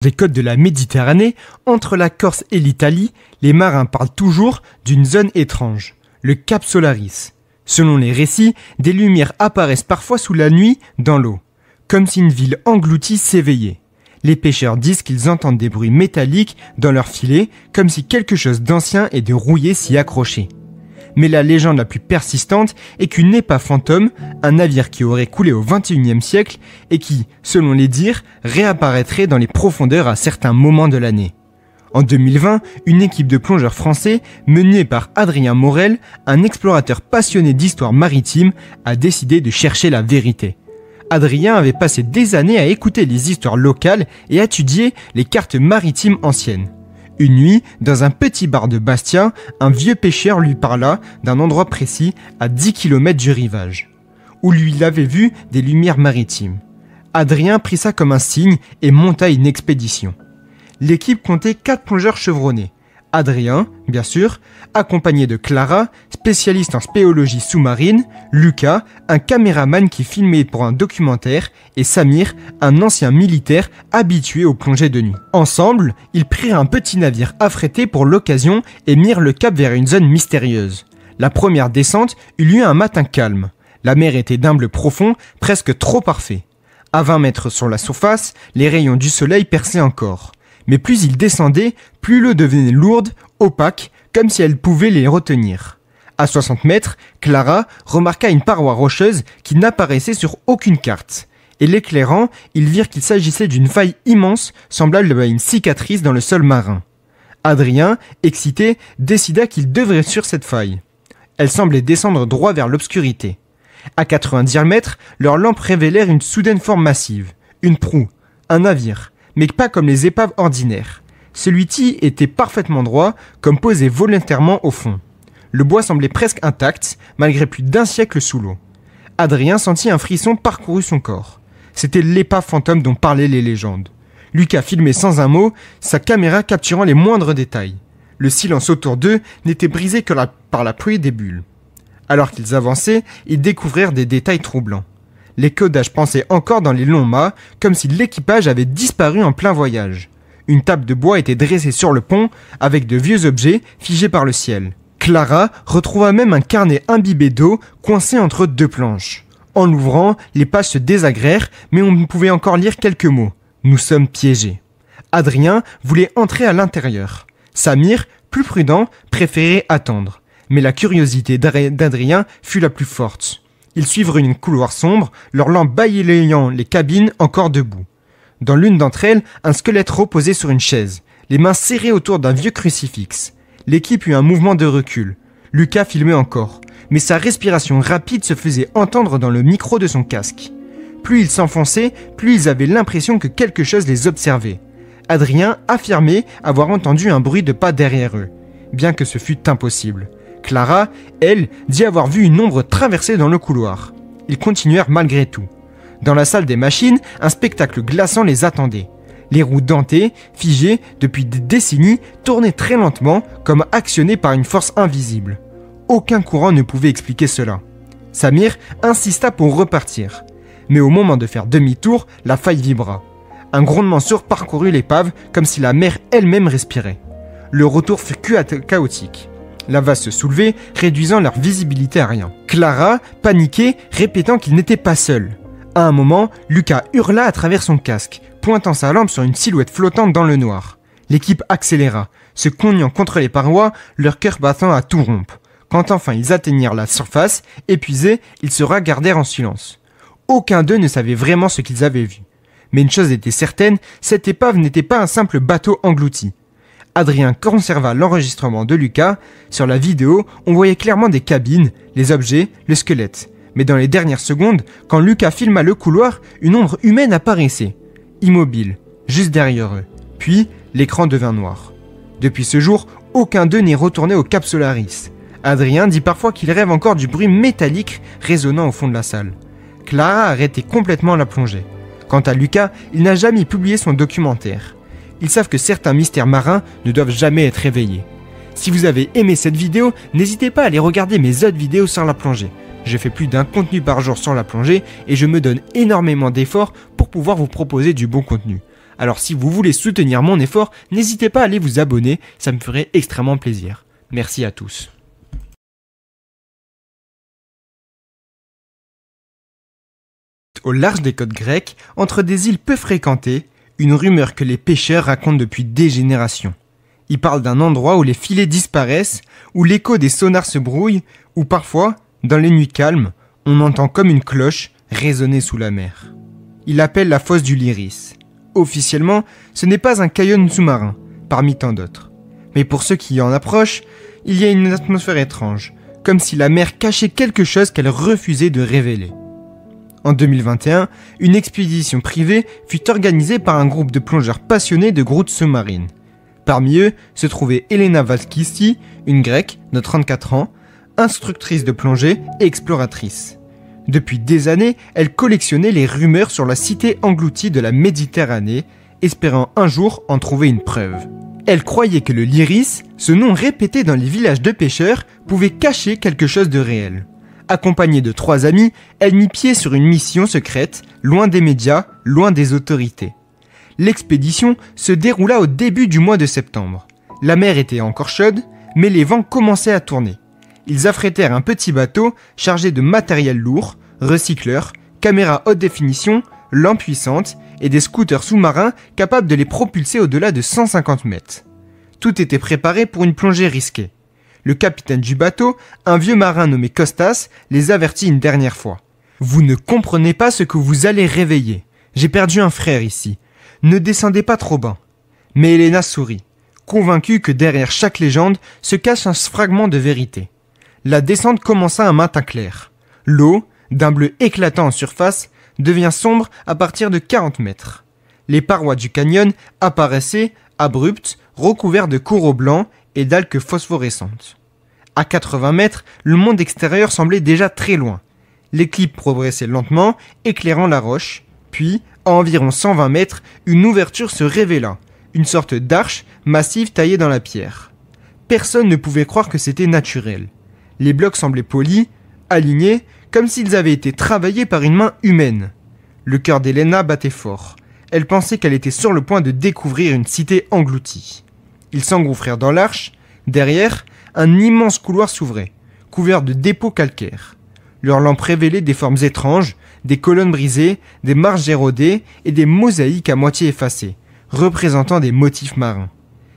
Des côtes de la Méditerranée, entre la Corse et l'Italie, les marins parlent toujours d'une zone étrange, le Cap Solaris. Selon les récits, des lumières apparaissent parfois sous la nuit dans l'eau, comme si une ville engloutie s'éveillait. Les pêcheurs disent qu'ils entendent des bruits métalliques dans leurs filets, comme si quelque chose d'ancien et de rouillé s'y accrochait. Mais la légende la plus persistante est qu'une épave fantôme, un navire qui aurait coulé au XXIe siècle et qui, selon les dires, réapparaîtrait dans les profondeurs à certains moments de l'année. En 2020, une équipe de plongeurs français, menée par Adrien Morel, un explorateur passionné d'histoire maritime, a décidé de chercher la vérité. Adrien avait passé des années à écouter les histoires locales et à étudier les cartes maritimes anciennes. Une nuit, dans un petit bar de Bastia, un vieux pêcheur lui parla d'un endroit précis à 10 km du rivage, où il avait vu des lumières maritimes. Adrien prit ça comme un signe et monta une expédition. L'équipe comptait 4 plongeurs chevronnés. Adrien, bien sûr, accompagné de Clara, spécialiste en spéologie sous-marine, Lucas, un caméraman qui filmait pour un documentaire, et Samir, un ancien militaire habitué aux plongées de nuit. Ensemble, ils prirent un petit navire affrété pour l'occasion et mirent le cap vers une zone mystérieuse. La première descente eut lieu un matin calme. La mer était d'un bleu profond, presque trop parfait. À 20 mètres sur la surface, les rayons du soleil perçaient encore. Mais plus ils descendaient, plus l'eau devenait lourde, opaque, comme si elle pouvait les retenir. À 60 mètres, Clara remarqua une paroi rocheuse qui n'apparaissait sur aucune carte. Et l'éclairant, ils virent qu'il s'agissait d'une faille immense, semblable à une cicatrice dans le sol marin. Adrien, excité, décida qu'il devrait sur cette faille. Elle semblait descendre droit vers l'obscurité. À 90 mètres, leurs lampes révélèrent une soudaine forme massive. Une proue, un navire, mais pas comme les épaves ordinaires. Celui-ci était parfaitement droit, comme posé volontairement au fond. Le bois semblait presque intact, malgré plus d'1 siècle sous l'eau. Adrien sentit un frisson parcouru son corps. C'était l'épave fantôme dont parlaient les légendes. Lucas filmait sans un mot, sa caméra capturant les moindres détails. Le silence autour d'eux n'était brisé que par la pluie des bulles. Alors qu'ils avançaient, ils découvrirent des détails troublants. Les codages pensaient encore dans les longs mâts, comme si l'équipage avait disparu en plein voyage. Une table de bois était dressée sur le pont, avec de vieux objets figés par le ciel. Clara retrouva même un carnet imbibé d'eau, coincé entre 2 planches. En l'ouvrant, les pages se désagrèrent, mais on pouvait encore lire quelques mots. « Nous sommes piégés ». Adrien voulait entrer à l'intérieur. Samir, plus prudent, préférait attendre. Mais la curiosité d'Adrien fut la plus forte. Ils suivirent une couloir sombre, leurs lampes balayant les cabines encore debout. Dans l'une d'entre elles, un squelette reposait sur une chaise, les mains serrées autour d'un vieux crucifix. L'équipe eut un mouvement de recul. Lucas filmait encore, mais sa respiration rapide se faisait entendre dans le micro de son casque. Plus ils s'enfonçaient, plus ils avaient l'impression que quelque chose les observait. Adrien affirmait avoir entendu un bruit de pas derrière eux, bien que ce fût impossible. Clara, elle, dit avoir vu une ombre traverser dans le couloir. Ils continuèrent malgré tout. Dans la salle des machines, un spectacle glaçant les attendait. Les roues dentées, figées depuis des décennies, tournaient très lentement, comme actionnées par une force invisible. Aucun courant ne pouvait expliquer cela. Samir insista pour repartir. Mais au moment de faire demi-tour, la faille vibra. Un grondement sourd parcourut l'épave, comme si la mer elle-même respirait. Le retour fut chaotique. La vase se soulevait, réduisant leur visibilité à rien. Clara, paniquée, répétant qu'il n'était pas seul. À un moment, Lucas hurla à travers son casque, pointant sa lampe sur une silhouette flottante dans le noir. L'équipe accéléra, se cognant contre les parois, leur cœur battant à tout rompre. Quand enfin ils atteignirent la surface, épuisés, ils se regardèrent en silence. Aucun d'eux ne savait vraiment ce qu'ils avaient vu. Mais une chose était certaine, cette épave n'était pas un simple bateau englouti. Adrien conserva l'enregistrement de Lucas. Sur la vidéo, on voyait clairement des cabines, les objets, le squelette. Mais dans les dernières secondes, quand Lucas filma le couloir, une ombre humaine apparaissait, immobile, juste derrière eux. Puis, l'écran devint noir. Depuis ce jour, aucun d'eux n'est retourné au Cap Solaris. Adrien dit parfois qu'il rêve encore du bruit métallique résonnant au fond de la salle. Clara a arrêté complètement la plongée. Quant à Lucas, il n'a jamais publié son documentaire. Ils savent que certains mystères marins ne doivent jamais être réveillés. Si vous avez aimé cette vidéo, n'hésitez pas à aller regarder mes autres vidéos sur la plongée. Je fais plus d'un contenu par jour sur la plongée et je me donne énormément d'efforts pour pouvoir vous proposer du bon contenu. Alors si vous voulez soutenir mon effort, n'hésitez pas à aller vous abonner, ça me ferait extrêmement plaisir. Merci à tous. Au large des côtes grecques, entre des îles peu fréquentées, une rumeur que les pêcheurs racontent depuis des générations. Ils parlent d'un endroit où les filets disparaissent, où l'écho des sonars se brouille, où parfois, dans les nuits calmes, on entend comme une cloche résonner sous la mer. Ils l'appellent la fosse du Liris. Officiellement, ce n'est pas un canyon sous-marin, parmi tant d'autres. Mais pour ceux qui en approchent, il y a une atmosphère étrange, comme si la mer cachait quelque chose qu'elle refusait de révéler. En 2021, une expédition privée fut organisée par un groupe de plongeurs passionnés de grottes sous-marines. Parmi eux se trouvait Elena Valkissi, une grecque de 34 ans, instructrice de plongée et exploratrice. Depuis des années, elle collectionnait les rumeurs sur la cité engloutie de la Méditerranée, espérant un jour en trouver une preuve. Elle croyait que le Liris, ce nom répété dans les villages de pêcheurs, pouvait cacher quelque chose de réel. Accompagnée de 3 amis, elle mit pied sur une mission secrète, loin des médias, loin des autorités. L'expédition se déroula au début du mois de septembre. La mer était encore chaude, mais les vents commençaient à tourner. Ils affrétèrent un petit bateau chargé de matériel lourd, recycleurs, caméras haute définition, lampes puissantes et des scooters sous-marins capables de les propulser au-delà de 150 mètres. Tout était préparé pour une plongée risquée. Le capitaine du bateau, un vieux marin nommé Costas, les avertit une dernière fois. « Vous ne comprenez pas ce que vous allez réveiller. J'ai perdu un frère ici. Ne descendez pas trop bas. » Mais Elena sourit, convaincue que derrière chaque légende se cache un fragment de vérité. La descente commença un matin clair. L'eau, d'un bleu éclatant en surface, devient sombre à partir de 40 mètres. Les parois du canyon apparaissaient, abruptes, recouvertes de coraux blancs et d'algues phosphorescentes. À 80 mètres, le monde extérieur semblait déjà très loin. L'éclipse progressait lentement, éclairant la roche, puis, à environ 120 mètres, une ouverture se révéla, une sorte d'arche massive taillée dans la pierre. Personne ne pouvait croire que c'était naturel. Les blocs semblaient polis, alignés, comme s'ils avaient été travaillés par une main humaine. Le cœur d'Elena battait fort. Elle pensait qu'elle était sur le point de découvrir une cité engloutie. Ils s'engouffrèrent dans l'arche. Derrière, un immense couloir s'ouvrait, couvert de dépôts calcaires. Leurs lampes révélaient des formes étranges, des colonnes brisées, des marches érodées et des mosaïques à moitié effacées, représentant des motifs marins.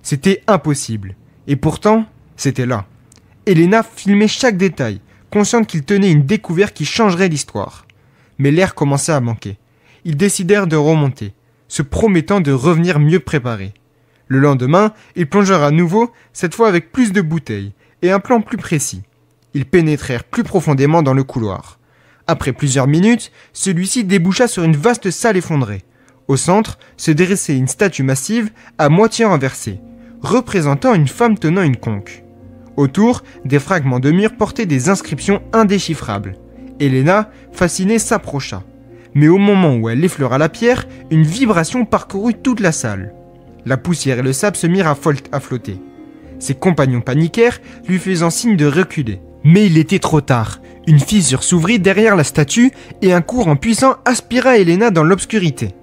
C'était impossible. Et pourtant, c'était là. Elena filmait chaque détail, consciente qu'ils tenaient une découverte qui changerait l'histoire. Mais l'air commençait à manquer. Ils décidèrent de remonter, se promettant de revenir mieux préparés. Le lendemain, ils plongèrent à nouveau, cette fois avec plus de bouteilles et un plan plus précis. Ils pénétrèrent plus profondément dans le couloir. Après plusieurs minutes, celui-ci déboucha sur une vaste salle effondrée. Au centre se dressait une statue massive à moitié renversée, représentant une femme tenant une conque. Autour, des fragments de murs portaient des inscriptions indéchiffrables. Elena, fascinée, s'approcha. Mais au moment où elle effleura la pierre, une vibration parcourut toute la salle. La poussière et le sable se mirent à flotter. Ses compagnons paniquèrent, lui faisant signe de reculer. Mais il était trop tard. Une fissure s'ouvrit derrière la statue et un courant puissant aspira Elena dans l'obscurité.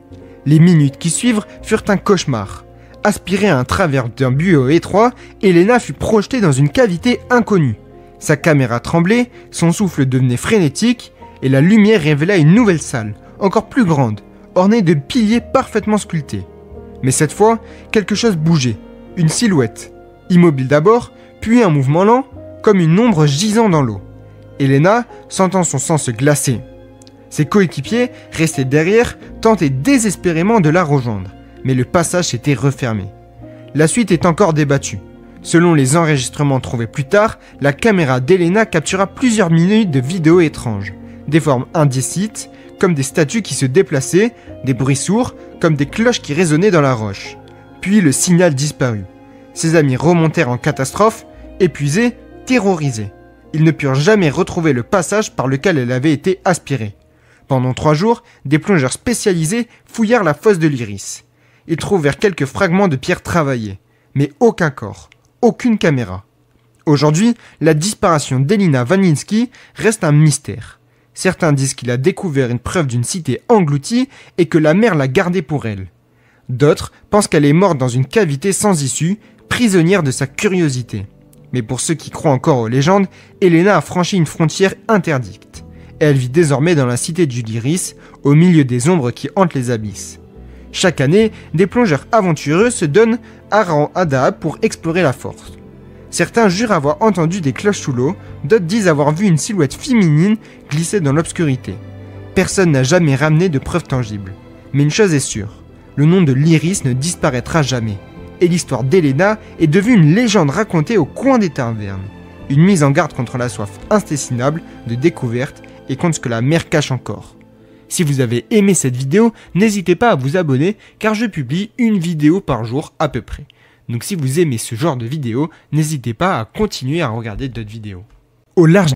Les minutes qui suivirent furent un cauchemar. Aspirée à travers d'un tuyau étroit, Elena fut projetée dans une cavité inconnue. Sa caméra tremblait, son souffle devenait frénétique et la lumière révéla une nouvelle salle, encore plus grande, ornée de piliers parfaitement sculptés. Mais cette fois, quelque chose bougeait, une silhouette. Immobile d'abord, puis un mouvement lent, comme une ombre gisant dans l'eau. Elena, sentant son sang se glacer. Ses coéquipiers, restés derrière, tentaient désespérément de la rejoindre, mais le passage s'était refermé. La suite est encore débattue. Selon les enregistrements trouvés plus tard, la caméra d'Elena captura plusieurs minutes de vidéos étranges, des formes indicites, comme des statues qui se déplaçaient, des bruits sourds, comme des cloches qui résonnaient dans la roche. Puis le signal disparut. Ses amis remontèrent en catastrophe, épuisés, terrorisés. Ils ne purent jamais retrouver le passage par lequel elle avait été aspirée. Pendant 3 jours, des plongeurs spécialisés fouillèrent la fosse de l'Iris. Ils trouvèrent quelques fragments de pierre travaillés, mais aucun corps, aucune caméra. Aujourd'hui, la disparition d'Elena Vaninski reste un mystère. Certains disent qu'il a découvert une preuve d'une cité engloutie et que la mer l'a gardée pour elle. D'autres pensent qu'elle est morte dans une cavité sans issue, prisonnière de sa curiosité. Mais pour ceux qui croient encore aux légendes, Helena a franchi une frontière interdite. Et elle vit désormais dans la cité d'Ulyris, au milieu des ombres qui hantent les abysses. Chaque année, des plongeurs aventureux se donnent à Dahab pour explorer la force. Certains jurent avoir entendu des cloches sous l'eau, d'autres disent avoir vu une silhouette féminine glisser dans l'obscurité. Personne n'a jamais ramené de preuves tangibles. Mais une chose est sûre, le nom de l'Iris ne disparaîtra jamais. Et l'histoire d'Helena est devenue une légende racontée au coin des tavernes. Une mise en garde contre la soif indécimable de découverte et contre ce que la mer cache encore. Si vous avez aimé cette vidéo, n'hésitez pas à vous abonner car je publie une vidéo par jour à peu près. Donc si vous aimez ce genre de vidéo, n'hésitez pas à continuer à regarder d'autres vidéos. Au large